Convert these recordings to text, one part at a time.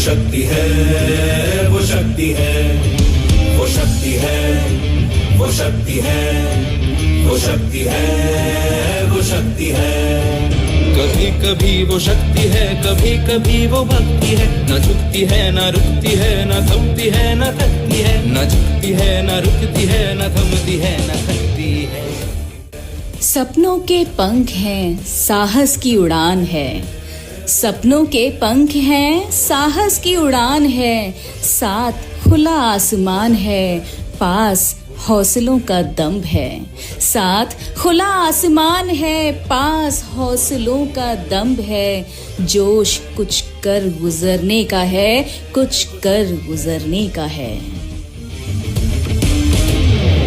शक्ति है, वो शक्ति है, वो शक्ति है, वो शक्ति है, वो शक्ति है, वो शक्ति है। कभी कभी वो शक्ति है, कभी कभी वो भक्ति है। न झुकती है न रुकती है, न थमती है न थकती है, न झुकती है न रुकती है, न थमती है न थकती है। सपनों के पंख हैं, साहस की उड़ान है। सपनों के पंख हैं, साहस की उड़ान है। साथ खुला आसमान है, पास हौसलों का दम है। साथ खुला आसमान है, पास हौसलों का दम है। जोश कुछ कर गुजरने का है, कुछ कर गुजरने का है।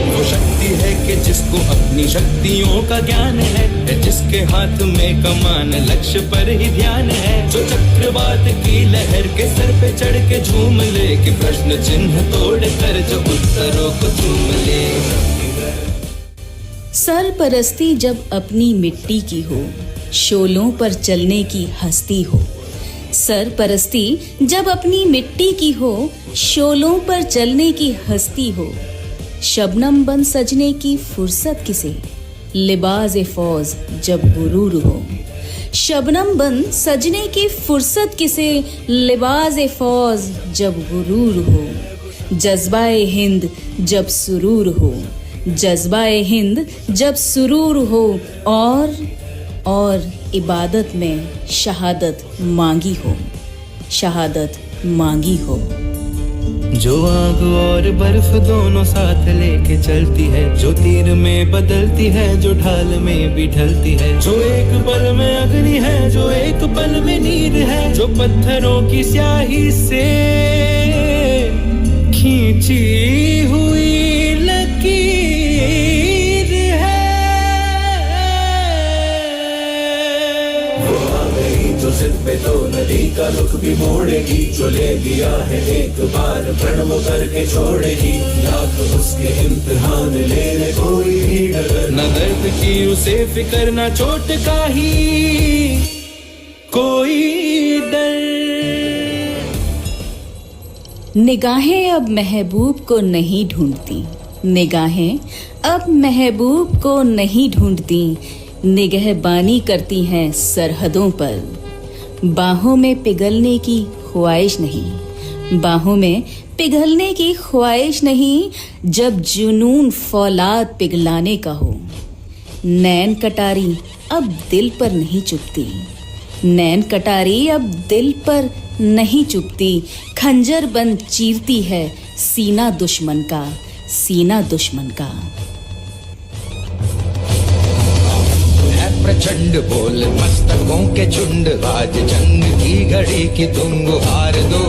वो शक्ति है कि जिसको अपनी शक्तियों का ज्ञान है, जिसके हाथ में कमान लक्ष्य पर ही ध्यान है। जो चक्रवात की लहर के सर पे चढ़ के झूम ले, कि प्रश्न चिन्ह तोड़ कर जो उत्तरों को चूम ले। सरपरस्ती जब अपनी मिट्टी की हो, शोलों पर चलने की हस्ती हो। सरपरस्ती जब अपनी मिट्टी की हो, शोलों पर चलने की हस्ती हो। शबनम बन सजने की फुर्सत किसे, लिबाज़े फौज जब गुरूर हो। शबनम बन सजने की फुर्सत किसे, लिबाज़े फौज जब गुरूर हो। जज्बाए हिंद जब सुरूर हो, जज्बाए हिंद जब सुरूर हो। और इबादत में शहादत मांगी हो, शहादत मांगी हो। जो आग और बर्फ दोनों साथ लेके चलती है, जो तीर में बदलती है, जो ढाल में भी ढलती है। जो एक पल में अग्नि है, जो एक पल में नीर है। जो पत्थरों की स्याही से खींची हुई लकीर है। वो आ गई जो सिर पे तो नदी का रुख भी मोड़ेगी। जो ले लिया है एक बार प्रण वो करके छोड़ेगी। लाख उसके इम्तिहान लेने कोई भी डगर। न दर्द की उसे फिक्र, न चोट का ही कोई डर। निगाहें अब महबूब को नहीं ढूंढती, निगाहें अब महबूब को नहीं ढूंढती। निगहबानी करती हैं सरहदों पर। बाहों में पिघलने की ख्वाहिश नहीं, बाहों में पिघलने की ख्वाहिश नहीं। जब जुनून फौलाद पिघलाने का हो। नैन कटारी अब दिल पर नहीं चुभती, नैन कटारी अब दिल पर नहीं चुभती। खंजर बन चीरती है सीना दुश्मन का, सीना दुश्मन का। प्रचंड बोल मस्तकों के झुंड, आज जंग की घड़ी की तुम गुहार दो।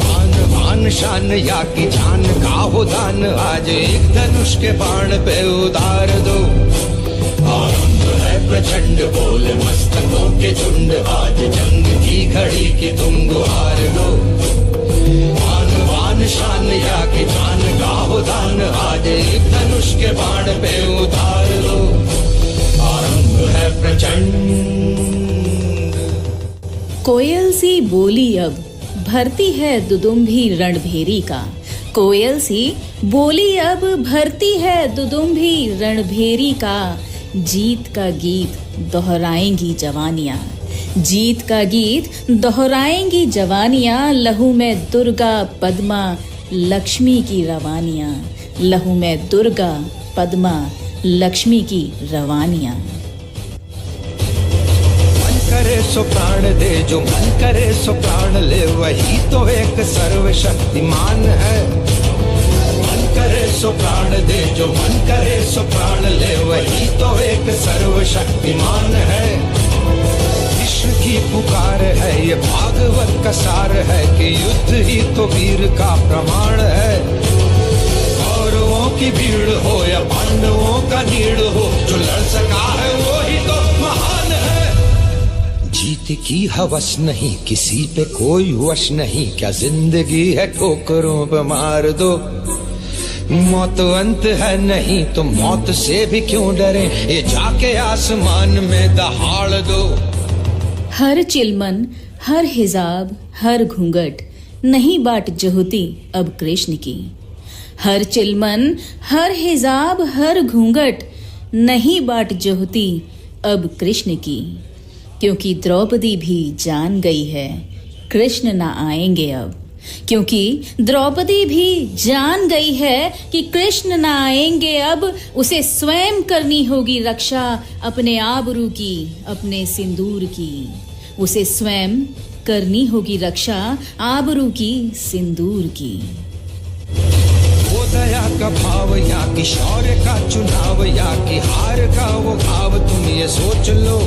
आन बान शान या की जान का हो दान, आज एक धनुष के बाण पे उतार दो। आनंद है प्रचंड बोल मस्तकों के झुंड, आज जंग की घड़ी की तुम गुहार दो। आन बान शान या की जान का हो दान, आज एक धनुष के बाण पे उतार दो। है प्रचंड। कोयल सी बोली अब भरती है दुदुम्भी रणभेरी का। कोयल सी बोली अब भरती है दुदुम्भी रणभेरी का। जीत का गीत दोहराएंगी जवानियां, जीत का गीत दोहराएंगी जवानियां। लहू में दुर्गा पद्मा लक्ष्मी की रवानियां, लहू में दुर्गा पद्मा लक्ष्मी की रवानियां। करे सो प्राण दे, जो मन करे सो प्राण ले, वही तो एक सर्वशक्तिमान है। मन करे सो प्राण दे, जो मन करे सो प्राण ले, वही तो एक सर्वशक्तिमान है। विश्व की पुकार है ये भागवत का सार है, कि युद्ध ही तो वीर का प्रमाण है। कौरवों की भीड़ हो या पांडवों का नीड़ हो, जो लड़ सका है वो ही तो महान है। जीत की हवस नहीं, किसी पे कोई वश नहीं, क्या जिंदगी है ठोकरों पे मार दो। मौत अंत है नहीं तो मौत से भी क्यों डरे, ये जाके आसमान में दहाड़ दो। हर चिलमन हर हिजाब हर घूंघट नहीं बाट जोहती अब कृष्ण की। हर चिलमन हर हिजाब हर घूंघट नहीं बाट जोहती अब कृष्ण की। क्योंकि द्रौपदी भी जान गई है कृष्ण ना आएंगे अब। क्योंकि द्रौपदी भी जान गई है कि कृष्ण ना आएंगे अब। उसे स्वयं करनी होगी रक्षा अपने आबरू की अपने सिंदूर की। उसे स्वयं करनी होगी रक्षा आबरू की सिंदूर की। वो दया का भाव या कि शौर्य का चुनाव या कि हार का वो भाव तुम ये सोच लो।